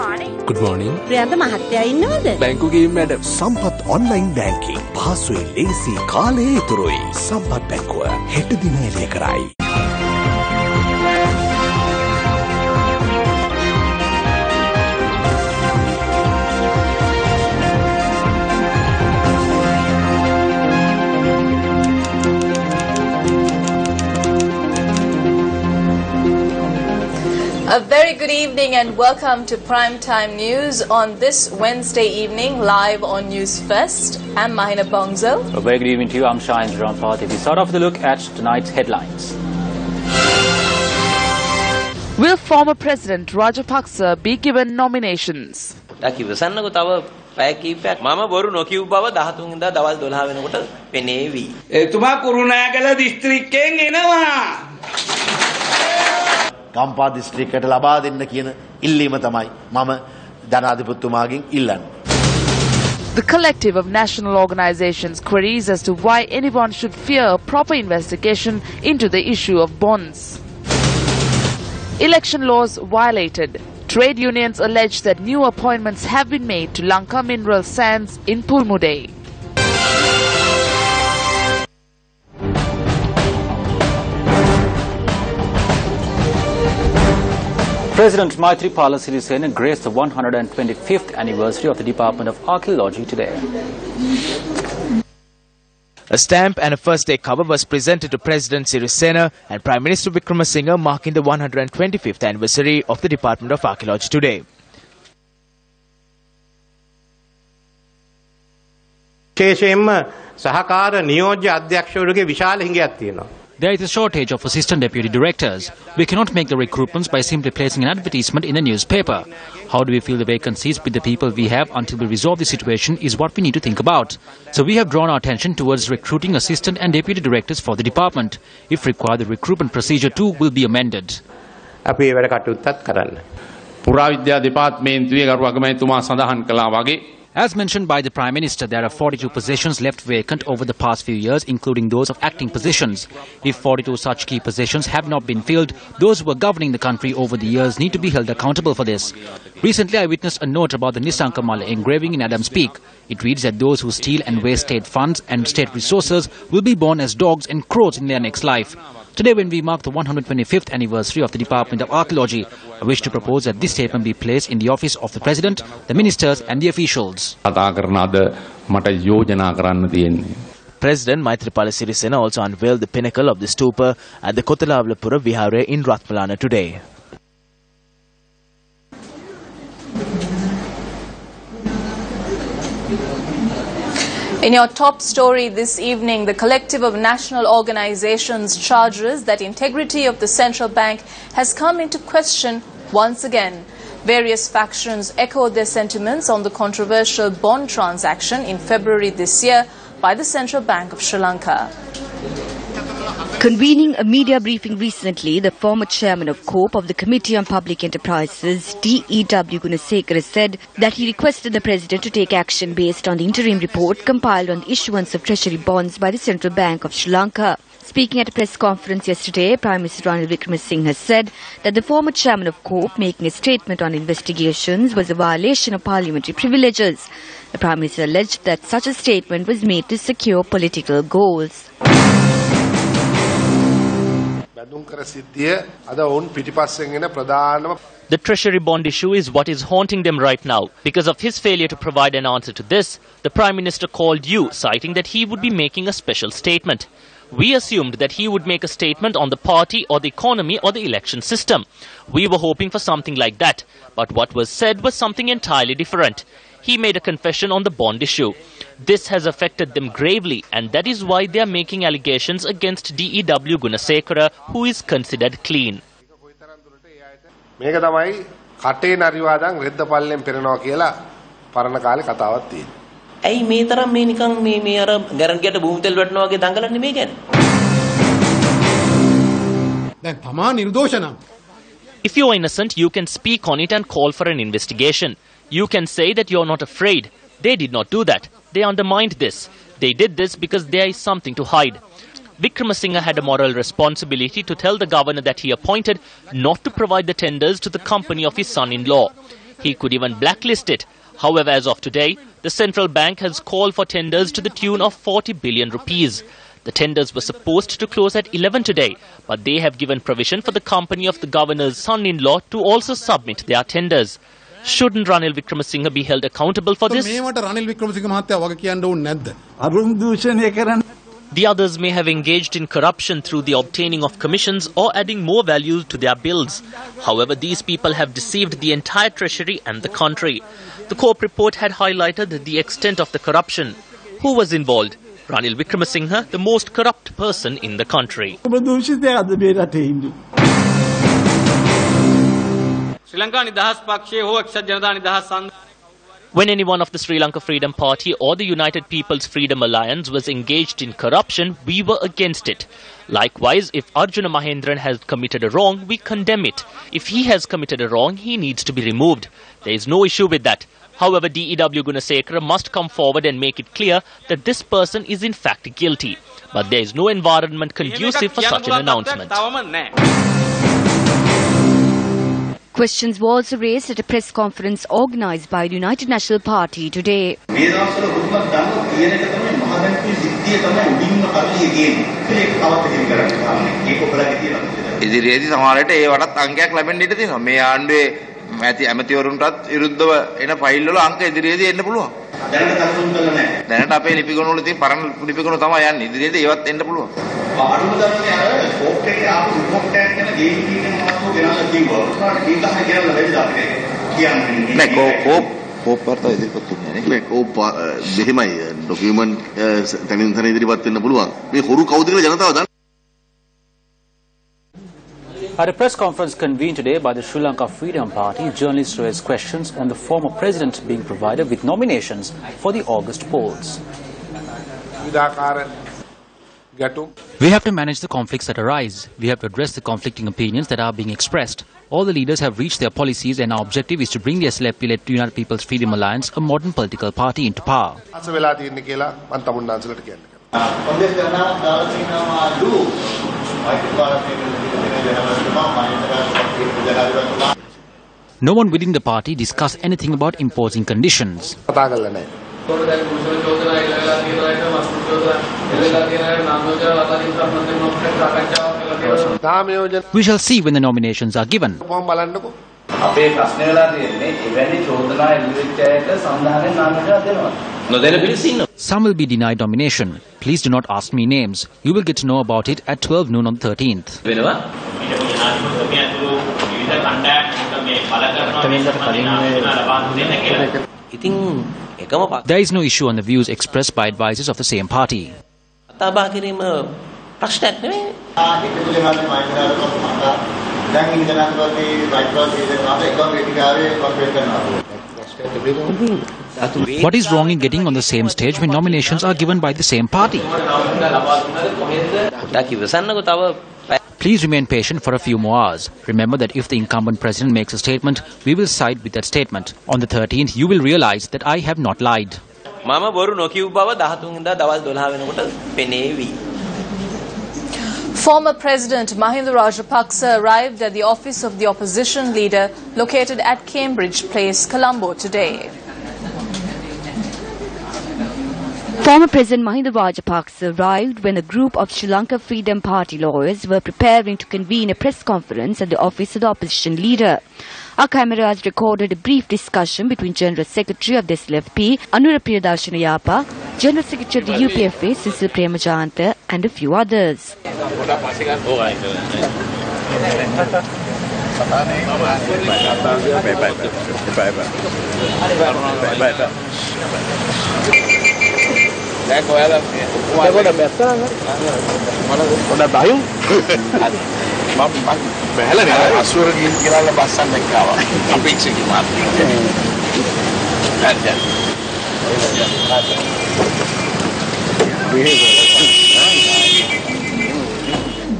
Good morning. Priyantha මහත්තයා ඉන්නවද? බැංකු ගිහින් මැඩම්. සම්පත් ඔන්ලයින් බැංකින් පහසුයි ලේසි කාලය ඉතුරුයි. සම්පත් බැංකුව හෙට දින එළිය කරයි. A very good evening and welcome to Primetime News on this Wednesday evening live on Newsfirst. I'm Mahina Bongzo. A very good evening to you. I'm Shahin Ramparty. We start off with a look at tonight's headlines. Will former President Rajapaksa be given nominations? ඉවසන්නකෝ තව පැය කිහිපයක් මම බොරු නොකියු බව 13 වෙනිදා දවල් 12 වෙනකොට පෙනේවි. එතුමා කුරුණෑගල දිස්ත්‍රික්කයෙන් එනවා. ගම්පා දිස්ත්‍රික්කයට ලබා දෙන්න කියන ඉල්ලීම තමයි මම ජනාධිපතිතුමාගෙන් ඉල්ලන්නේ. The collective of national organizations queries as to why anyone should fear proper investigation into the issue of bonds. Election laws violated. Trade unions allege that new appointments have been made to Lanka mineral sands in Pulmude. President Maithripala Sirisena graced the 125th anniversary of the Department of Archaeology today. A stamp and a first day cover was presented to President Sirisena and Prime Minister Wickremesinghe marking the 125th anniversary of the Department of Archaeology today. There is a shortage of assistant deputy directors. We cannot make the recruitments by simply placing an advertisement in the newspaper. How do we fill the vacancies with the people we have until we resolve the situation is what we need to think about. So we have drawn our attention towards recruiting assistant and deputy directors for the department. If required, the recruitment procedure too will be amended. පුරාවිද්‍යා දෙපාර්තමේන්තුවේ ගරු අගමැතිතුමා සඳහන් කළා වගේ As mentioned by the Prime Minister, there are 42 positions left vacant over the past few years, including those of acting positions. If 42 such key positions have not been filled, those who are governing the country over the years need to be held accountable for this. Recently, I witnessed a note about the Nisankamala engraving in Adams Peak. It reads that those who steal and waste state funds and state resources will be born as dogs and crows in their next life. Today, when we mark the 125th anniversary of the Department of Archaeology, I wish to propose that this statement be placed in the office of the President, the Ministers and the officials. President Maithripala Sirisena also unveiled the pinnacle of the stupa at the Kotalawalapura Vihara in Ratmalana today. In your top story this evening, the collective of national organizations charges that integrity of the central bank has come into question once again. Various factions echoed their sentiments on the controversial bond transaction in February this year by the Central Bank of Sri Lanka. Convening a media briefing recently, the former chairman of COPE of the Committee on Public Enterprises, D.E.W. Gunasekara, said that he requested the President to take action based on the interim report compiled on the issuance of treasury bonds by the Central Bank of Sri Lanka. Speaking at a press conference yesterday, Prime Minister Ranil Wickremesinghe has said that the former chairman of COPE making a statement on investigations was a violation of parliamentary privileges. The Prime Minister alleged that such a statement was made to secure political goals. The treasury bond issue is what is haunting them right now. Because of his failure to provide an answer to this, the Prime Minister called you, citing that he would be making a special statement. We assumed that he would make a statement on the party or the economy or the election system. We were hoping for something like that. But what was said was something entirely different. He made a confession on the bond issue. This has affected them gravely, and that is why they are making allegations against D.E.W. Gunasekara, who is considered clean. ඇයි මේ තරම් මේ නිකන් මේ අර ගැරන්ටියට භූමි තෙල් වටනවා වගේ දඟලන්නේ මේ ගැන? දැන් තමා නිර්දෝෂනම්. If you are innocent, you can speak on it and call for an investigation. You can say that you are not afraid. They did not do that. They undermined this. They did this because there is something to hide. Wickremesinghe had a moral responsibility to tell the governor that he appointed not to provide the tenders to the company of his son-in-law. He could even blacklist it. However, as of today, the central bank has called for tenders to the tune of 40 billion rupees. The tenders were supposed to close at 11 today, but they have given provision for the company of the governor's son-in-law to also submit their tenders. Shouldn't Ranil Wickremesinghe be held accountable for this? The others may have engaged in corruption through the obtaining of commissions or adding more value to their bills. However, these people have deceived the entire treasury and the country. The COPE report had highlighted the extent of the corruption. Who was involved? Ranil Wickremesinghe, the most corrupt person in the country. When anyone of the Sri Lanka Freedom Party or the United People's Freedom Alliance was engaged in corruption, we were against it. Likewise, if Arjuna Mahendran has committed a wrong, we condemn it. If he has committed a wrong, he needs to be removed. There is no issue with that. However, DEW Gunasekara must come forward and make it clear that this person is in fact guilty. But there is no environment conducive for such an announcement. Questions were also raised at a press conference organised by the United National Party today. ඇමතිවරුන්ටත් විරුද්ධව එන file වල අංක ඉදිරියේදී එන්න පුළුවන්. දැනට අපේ ලිපිගොනු වල තියෙන පරණ ලිපිගොනු තමයි යන්නේ. ඉදිරියේදී ඒවත් එන්න පුළුවන්. අඩුම තරමේ අර කෝප් එකේ ආපු රිපෝට් එකක් ගැන ගේම් කීකේ මොනවද ගෙනල්ලා තිබ්බා. ඒක තමයි කියලා බැරිද අපිට කියන්නේ. නෑ කෝප් වර්තා ඉදිරිපත් වෙන්නේ නේ. මේ කෝප් මෙහෙමයි ඩොකියුමන්ට් තනින් තන ඉදිරිපත් වෙන්න පුළුවන්. මේ හොරු කවුද කියලා ජනතාව දන්නේ. At a press conference convened today by the Sri Lanka Freedom Party, journalists raised questions on the former president being provided with nominations for the August polls. We have to manage the conflicts that arise. We have to address the conflicting opinions that are being expressed. All the leaders have reached their policies and our objective is to bring the SLP-led United People's Freedom Alliance, a modern political party, into power. No one within the party discussed anything about imposing conditions. We shall see when the nominations are given. Some will be denied nomination. Please do not ask me names. You will get to know about it at 12 noon on the 13th. There is no issue on the views expressed by advisors of the same party. What is wrong in getting on the same stage when nominations are given by the same party? Please remain patient for a few more hours. Remember that if the incumbent president makes a statement, we will side with that statement. On the 13th, you will realize that I have not lied. Former President Mahinda Rajapaksa arrived at the office of the opposition leader located at Cambridge Place, Colombo today. Former President Mahinda Rajapaksa arrived when a group of Sri Lanka Freedom Party lawyers were preparing to convene a press conference at the office of the opposition leader. Our cameras recorded a brief discussion between General Secretary of the SLFP, Anura Priyadarshana Yapa, General Secretary of the UPFA, Sisil Premajanta, and a few others.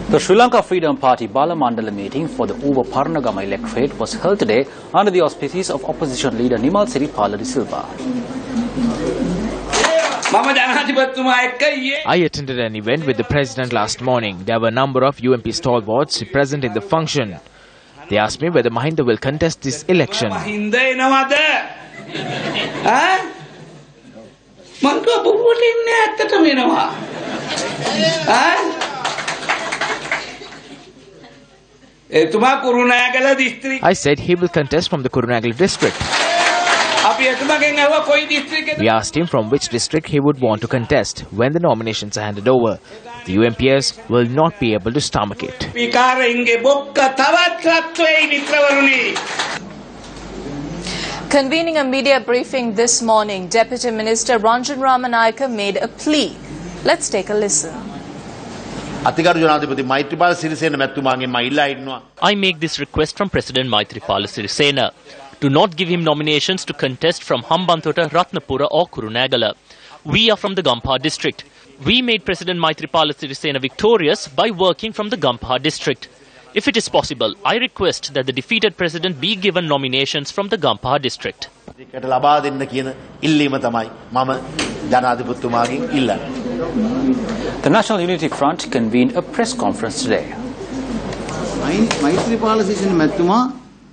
The Sri Lanka Freedom Party Balamandala meeting for the Uva Parnagama electorate was held today under the auspices of opposition leader Nimal Siripala de Silva. I attended an event with the president last morning. There were a number of UMP stalwarts present in the function. They asked me whether Mahinda will contest this election. I said he will contest from the Kurunagala district. We asked him from which district he would want to contest when the nominations are handed over. The UMPs will not be able to stomach it. Convening a media briefing this morning, Deputy Minister Ranjan Ramanayake made a plea. Let's take a listen. I make this request from President Maithripala Sirisena to not give him nominations to contest from Hambantota, Ratnapura or Kurunagala. We are from the Gampaha district. We made President Maithripala Sirisena victorious by working from the Gampaha district. If it is possible, I request that the defeated president be given nominations from the Gampaha district. The National Unity Front convened a press conference today.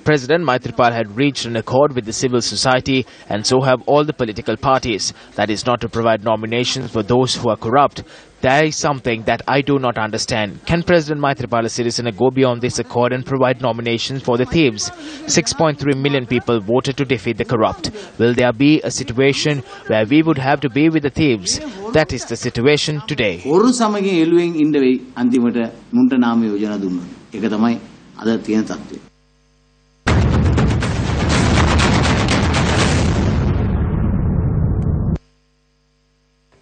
President Maithripal had reached an accord with the civil society, and so have all the political parties. That is not to provide nominations for those who are corrupt. There is something that I do not understand. Can President Maithripala Sirisena go beyond this accord and provide nominations for the thieves? 6.3 million people voted to defeat the corrupt. Will there be a situation where we would have to be with the thieves? That is the situation today.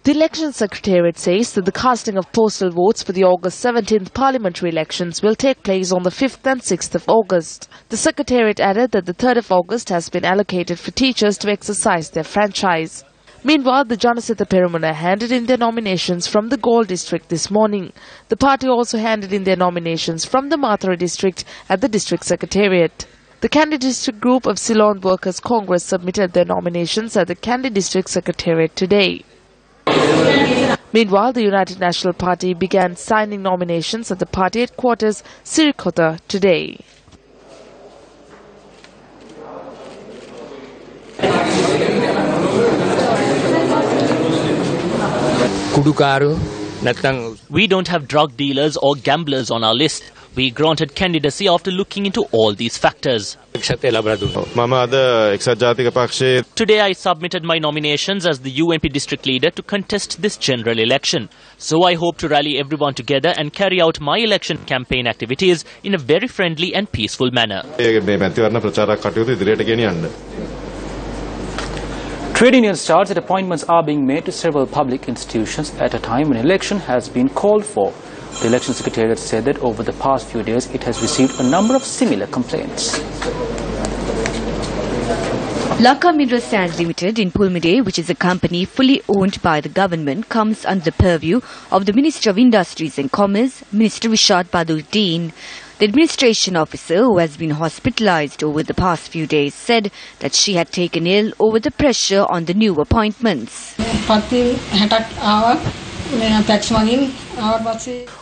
The Election Secretariat says that the casting of postal votes for the August 17th parliamentary elections will take place on the 5th and 6th of August. The Secretariat added that the 3rd of August has been allocated for teachers to exercise their franchise. Meanwhile, the Janasitha Perumuna handed in their nominations from the Galle district this morning. The party also handed in their nominations from the Mathura district at the district secretariat. The Kandy district group of Ceylon Workers Congress submitted their nominations at the Kandy district secretariat today. Meanwhile, the United National Party began signing nominations at the party headquarters, Sirikota, today. We don't have drug dealers or gamblers on our list. We granted candidacy after looking into all these factors. Today I submitted my nominations as the UMP district leader to contest this general election. So I hope to rally everyone together and carry out my election campaign activities in a very friendly and peaceful manner. Trade unions charge that appointments are being made to several public institutions at a time when election has been called for. The Election Secretariat said that over the past few days it has received a number of similar complaints. Lanka Mineral Sands Limited in Pulmide, which is a company fully owned by the government, comes under the purview of the Minister of Industries and Commerce, Minister Rishad Baduddin. The administration officer, who has been hospitalized over the past few days, said that she had taken ill over the pressure on the new appointments.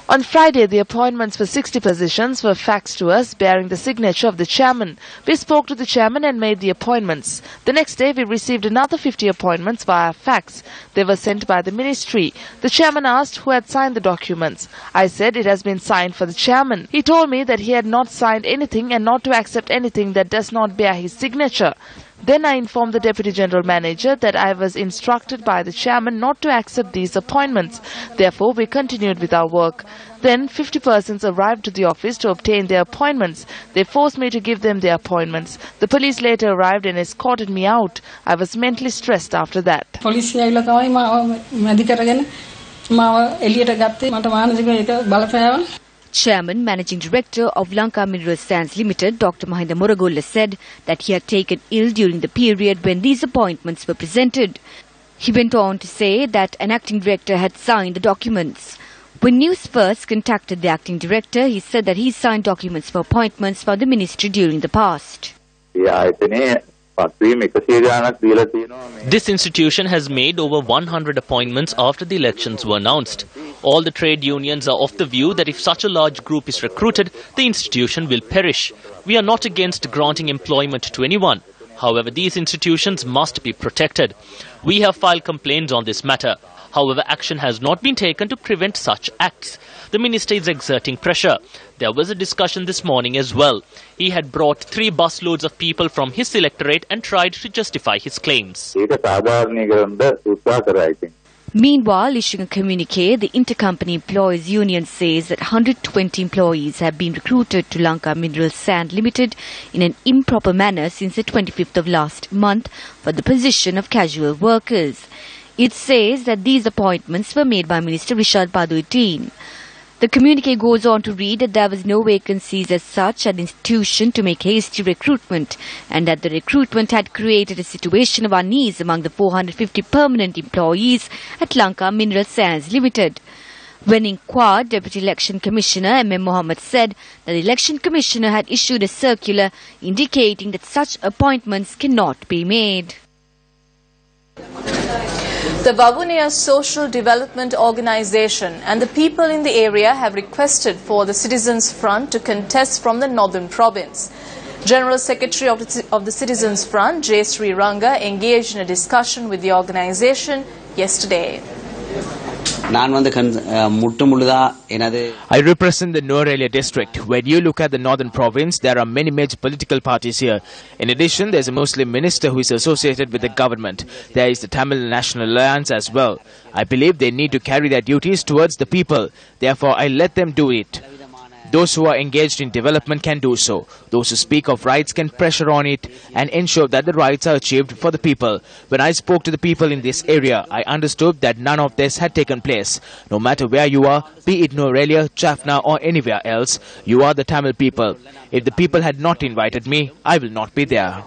On Friday, the appointments for 60 positions were faxed to us bearing the signature of the chairman. We spoke to the chairman and made the appointments. The next day, we received another 50 appointments via fax. They were sent by the ministry. The chairman asked who had signed the documents. I said it has been signed for the chairman. He told me that he had not signed anything and not to accept anything that does not bear his signature. Then I informed the Deputy General Manager that I was instructed by the chairman not to accept these appointments. Therefore, we continued with our work. Then 50 persons arrived to the office to obtain their appointments. They forced me to give them their appointments. The police later arrived and escorted me out. I was mentally stressed after that. Chairman Managing Director of Lanka Mineral Sands Limited, Dr. Mahinda Moragolla, said that he had taken ill during the period when these appointments were presented. He went on to say that an acting director had signed the documents. When Newsfirst contacted the acting director, he said that he signed documents for appointments for the ministry during the past. This institution has made over 100 appointments after the elections were announced. All the trade unions are of the view that if such a large group is recruited, the institution will perish. We are not against granting employment to anyone. However, these institutions must be protected. We have filed complaints on this matter. However, action has not been taken to prevent such acts. The minister is exerting pressure. There was a discussion this morning as well. He had brought 3 busloads of people from his electorate and tried to justify his claims. Meanwhile, issuing a communique, the Intercompany Employees Union says that 120 employees have been recruited to Lanka Mineral Sand Limited in an improper manner since the 25th of last month for the position of casual workers. It says that these appointments were made by Minister Rishad Paduitin. The communique goes on to read that there was no vacancies as such at the institution to make hasty recruitment and that the recruitment had created a situation of unease among the 450 permanent employees at Lanka Mineral Sands Limited. When inquired, Deputy Election Commissioner M.M. Mohammed said that the Election Commissioner had issued a circular indicating that such appointments cannot be made. The Vavuniya Social Development Organization and the people in the area have requested for the Citizens Front to contest from the northern province. General Secretary of the Citizens Front, J. Sri Ranga, engaged in a discussion with the organization yesterday. I represent the Nuwara district. When you look at the northern province, there are many major political parties here. In addition, there is a Muslim minister who is associated with the government. There is the Tamil National Alliance as well. I believe they need to carry their duties towards the people. Therefore, I let them do it. Those who are engaged in development can do so. Those who speak of rights can pressure on it and ensure that the rights are achieved for the people. When I spoke to the people in this area, I understood that none of this had taken place. No matter where you are, be it Nuwara, Jaffna or anywhere else, you are the Tamil people. If the people had not invited me, I will not be there.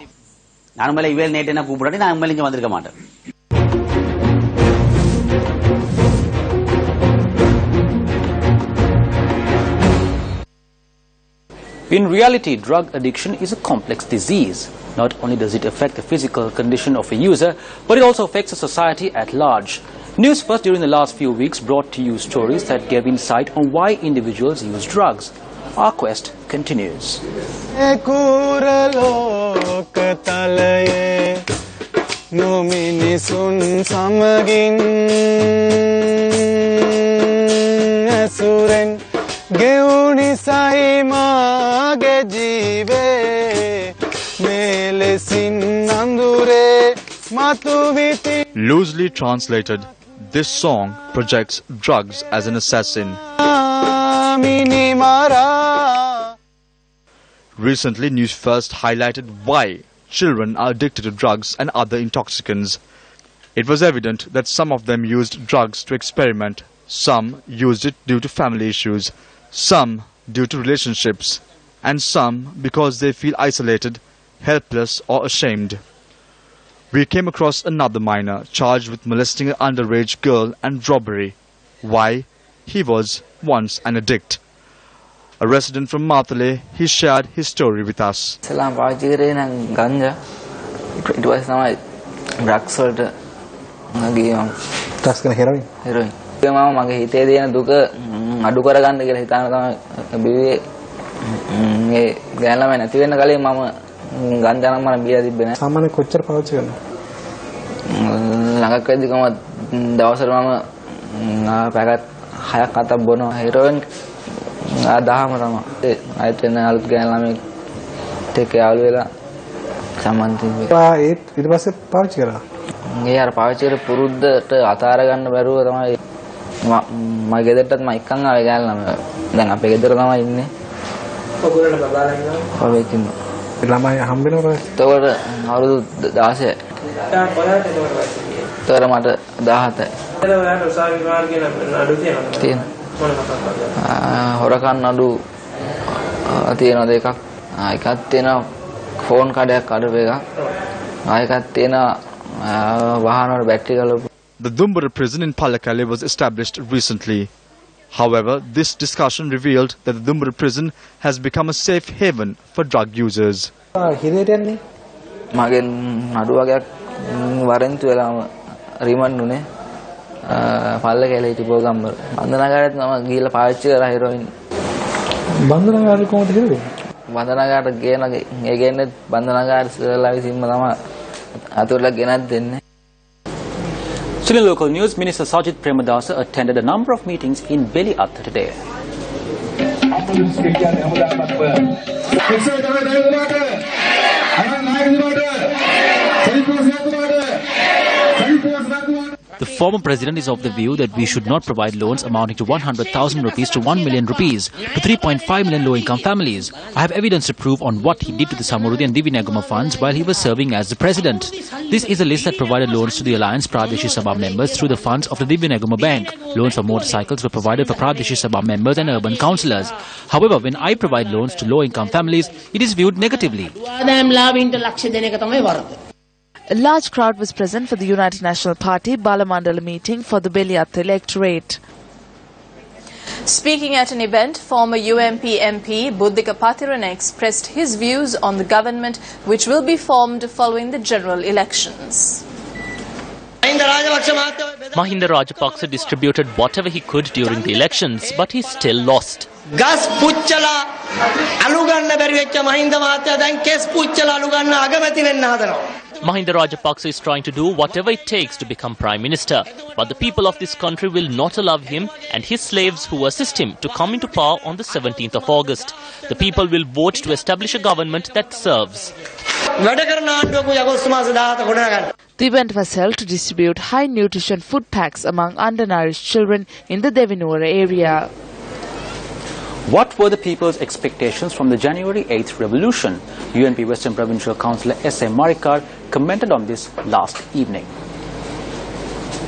In reality, drug addiction is a complex disease. Not only does it affect the physical condition of a user, but it also affects the society at large. Newsfirst during the last few weeks brought to you stories that gave insight on why individuals use drugs. Our quest continues. Loosely translated, this song projects drugs as an assassin. Recently, Newsfirst highlighted why children are addicted to drugs and other intoxicants. It was evident that some of them used drugs to experiment, some used it due to family issues, some due to relationships, and some because they feel isolated, helpless or ashamed. We came across another minor charged with molesting an underage girl and robbery. Why? He was once an addict. A resident from Matale, he shared his story with us. The Dumbura prison in Pallekele was established recently. However, this discussion revealed that the Dumbura prison has become a safe haven for drug users. පල්ල කැලේ හිටපුව ගම්බර. බන්ධනාගාරයට මම ගිහලා පාවිච්චි කරා heroin. බන්ධනාගාරේ කොහොමද හෙරෙන්නේ? බන්ධනාගාරයට ගේන්නේ බන්ධනාගාරලා විසින්ම තමයි අතොරලා ගෙනත් දෙන්නේ. Still in local news, Minister Sajid Premadasa attended a number of meetings in Beliatta today. The former president is of the view that we should not provide loans amounting to 100,000 rupees to 1 million rupees to 3.5 million low-income families. I have evidence to prove on what he did to the Samruddhi and Divi Nagama funds while he was serving as the president. This is a list that provided loans to the Alliance Pradeshi Sabha members through the funds of the Divi Nagama Bank. Loans for motorcycles were provided for Pradeshi Sabha members and urban councillors. However, when I provide loans to low-income families, it is viewed negatively. A large crowd was present for the United National Party Balamandala meeting for the Beliatta electorate. Speaking at an event, former UMP MP Buddhika Pathirana expressed his views on the government which will be formed following the general elections. Mahinda Rajapaksa distributed whatever he could during the elections, but he still lost. Gas pucchala aluganna beri veccha Mahinda mahatya දැන් කෙස් පුච්චලා අලුගන්න අගමැති වෙන්න හදනවා. Mahinda Rajapaksa is trying to do whatever it takes to become Prime Minister. But the people of this country will not allow him and his slaves who assist him to come into power on the 17th of August. The people will vote to establish a government that serves. The event was held to distribute high nutrition food packs among undernourished children in the Devinura area. What were the people's expectations from the January 8th revolution? UNP Western Provincial Councillor S.A. Marikar commented on this last evening.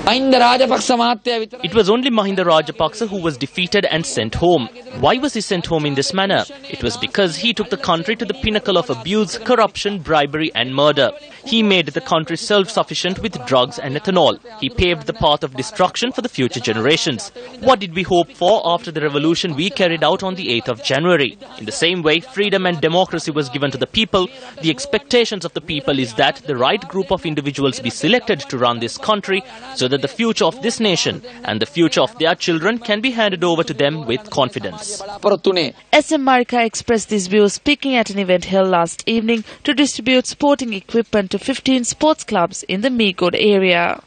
It was only Mahinda Rajapaksa who was defeated and sent home. Why was he sent home in this manner? It was because he took the country to the pinnacle of abuse, corruption, bribery and murder. He made the country self-sufficient with drugs and ethanol. He paved the path of destruction for the future generations. What did we hope for after the revolution we carried out on the 8th of January? In the same way, freedom and democracy was given to the people. The expectations of the people is that the right group of individuals be selected to run this country so that the future of this nation and the future of their children can be handed over to them with confidence. SM Marika expressed these views speaking at an event held last evening to distribute sporting equipment to 15 sports clubs in the Meegod area.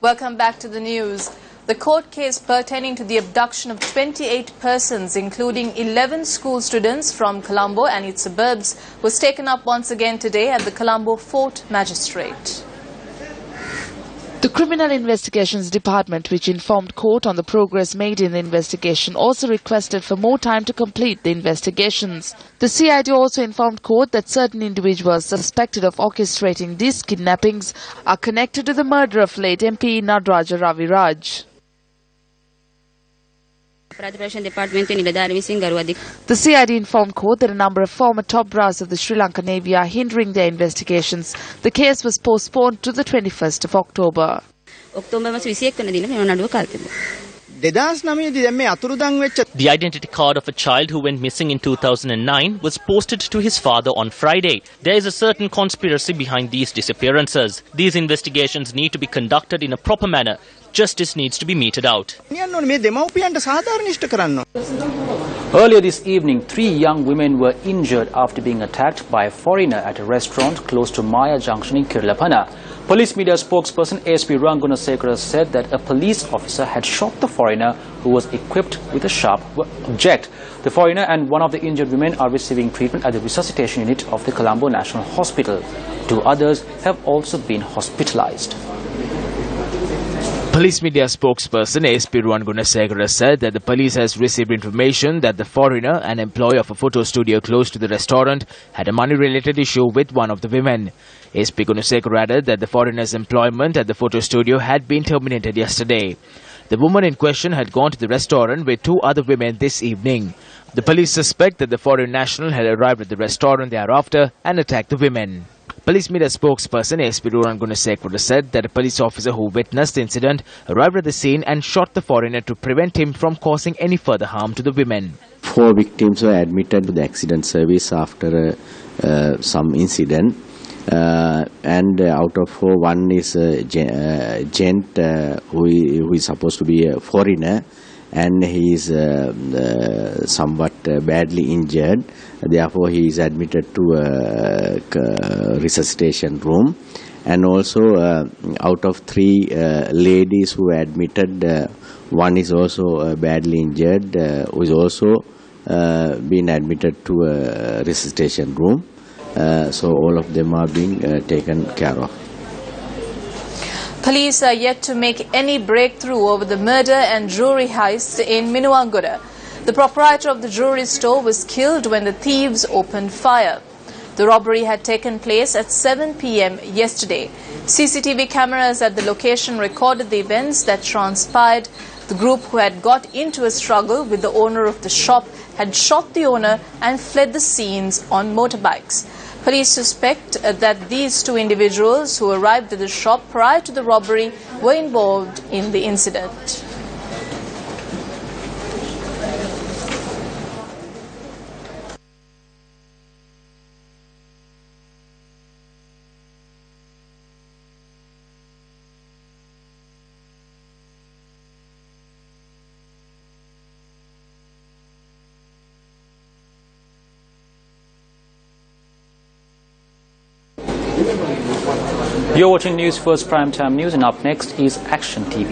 Welcome back to the news. The court case pertaining to the abduction of 28 persons, including 11 school students from Colombo and its suburbs, was taken up once again today at the Colombo Fort Magistrate. The Criminal Investigations Department, which informed court on the progress made in the investigation, also requested for more time to complete the investigations. The CID also informed court that certain individuals suspected of orchestrating these kidnappings are connected to the murder of late MP Nadraja Raviraj. The CID informed court that a number of former top brass of the Sri Lanka Navy are hindering their investigations. The case was postponed to the 21st of October. The identity card of a child who went missing in 2009 was posted to his father on Friday. There is a certain conspiracy behind these disappearances. These investigations need to be conducted in a proper manner. Justice needs to be meted out. Earlier this evening, 3 young women were injured after being attacked by a foreigner at a restaurant close to Maya Junction in Kirlapana. Police media spokesperson ASP Rangunasekara said that a police officer had shot the foreigner who was equipped with a sharp object. The foreigner and one of the injured women are receiving treatment at the resuscitation unit of the Colombo National Hospital. 2 others have also been hospitalized. Police media spokesperson ASP Rangunasekara said that the police has received information that the foreigner, an employee of a photo studio close to the restaurant, had a money-related issue with one of the women. ASP Gunasekara added that the foreigner's employment at the photo studio had been terminated yesterday. The woman in question had gone to the restaurant with 2 other women this evening. The police suspect that the foreign national had arrived at the restaurant thereafter and attacked the women. Police media spokesperson ASP Rangunasekara said that a police officer who witnessed the incident arrived at the scene and shot the foreigner to prevent him from causing any further harm to the women. 4 victims were admitted to the accident service after some incident. and out of 4, one is a gent who is supposed to be a foreigner, and he is somewhat badly injured. Therefore, he is admitted to a resuscitation room. And also, out of 3 ladies who were admitted, one is also badly injured, who is also been admitted to a resuscitation room. So all of them are being taken care of. Police are yet to make any breakthrough over the murder and jewelry heist in Minuwangoda. The proprietor of the jewelry store was killed when the thieves opened fire. The robbery had taken place at 7 p.m. yesterday. CCTV cameras at the location recorded the events that transpired. The group who had got into a struggle with the owner of the shop had shot the owner and fled the scenes on motorbikes. Police suspect that these 2 individuals who arrived at the shop prior to the robbery were involved in the incident. You're watching News First Primetime News, and up next is Action TV.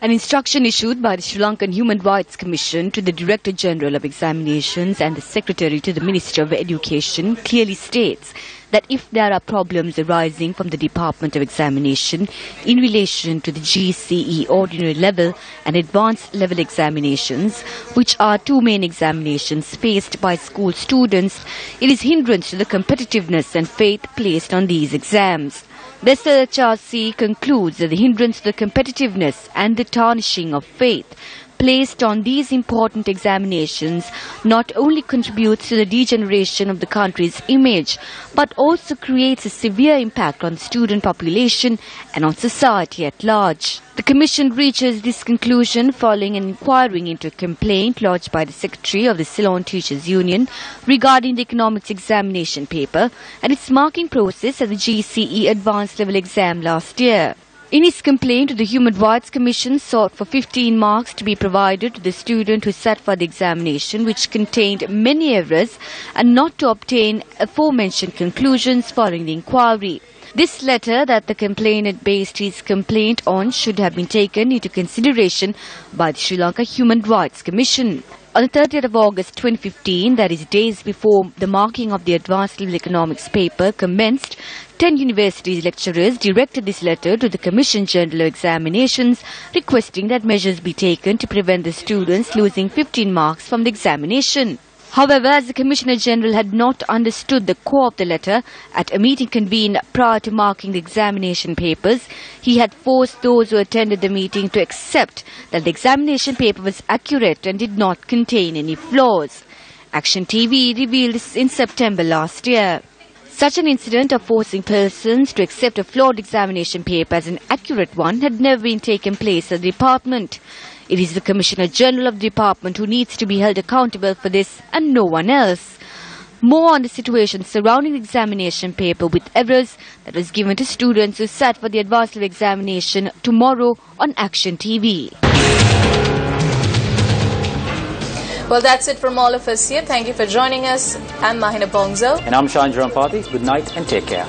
An instruction issued by the Sri Lankan Human Rights Commission to the Director General of Examinations and the Secretary to the Minister of Education clearly states that if there are problems arising from the Department of Examination in relation to the GCE ordinary level and advanced level examinations, which are 2 main examinations faced by school students, it is hindrance to the competitiveness and faith placed on these exams. The SLHRC concludes that the hindrance to the competitiveness and the tarnishing of faith placed on these important examinations not only contributes to the degeneration of the country's image, but also creates a severe impact on the student population and on society at large. The Commission reaches this conclusion following an inquiry into a complaint lodged by the Secretary of the Ceylon Teachers Union regarding the economics examination paper and its marking process at the GCE advanced level exam last year. In his complaint, the Human Rights Commission sought for 15 marks to be provided to the student who sat for the examination, which contained many errors, and not to obtain aforementioned conclusions following the inquiry. This letter that the complainant based his complaint on should have been taken into consideration by the Sri Lanka Human Rights Commission. On the 30th of August 2015, that is days before the marking of the advanced level economics paper commenced, 10 universities lecturers directed this letter to the Commission General of Examinations requesting that measures be taken to prevent the students losing 15 marks from the examination. However, as the Commissioner General had not understood the core of the letter at a meeting convened prior to marking the examination papers, he had forced those who attended the meeting to accept that the examination paper was accurate and did not contain any flaws. Action TV revealed this in September last year. Such an incident of forcing persons to accept a flawed examination paper as an accurate one had never been taken place at the department. It is the Commissioner General of the department who needs to be held accountable for this and no one else. More on the situation surrounding the examination paper with errors that was given to students who sat for the advanced level examination tomorrow on Action TV. Well, that's it from all of us here. Thank you for joining us. I'm Mahina Bongzo. And I'm Shahan Jarampati. Good night and take care.